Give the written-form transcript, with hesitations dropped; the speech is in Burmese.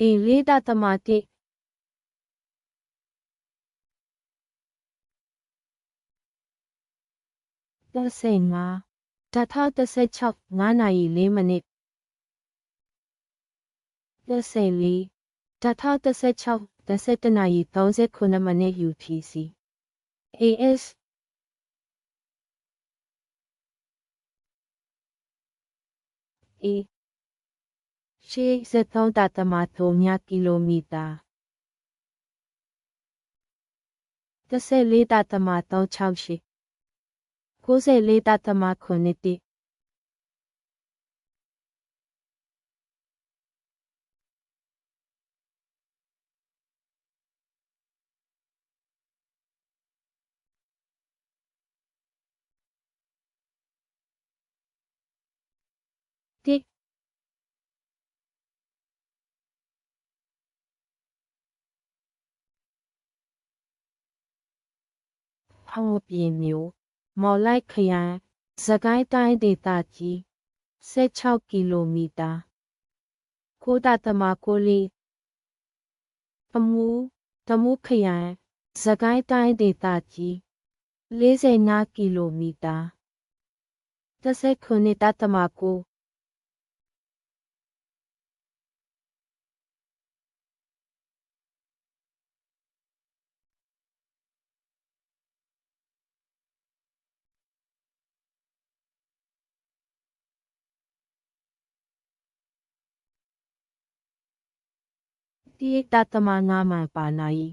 A လေးတသမတိ35 1016 9နာရီ4မိနစ်34 1016 11နာရီ39မိနစ် UTC AS A 83ကီလိုမီတာ14.368 94.9 တိဖောင်းပြင်းမျိုးမော်လိုက်ခရိုင်စကိုင်းတိုင်းဒေသကြီး16ကီလိုမီတာ9.9လီတမူခရိုင်စကိုင်းတိုင်းဒေသကြီး45ကီလိုမီတာ19.91.5မိုင်ပါနိုင်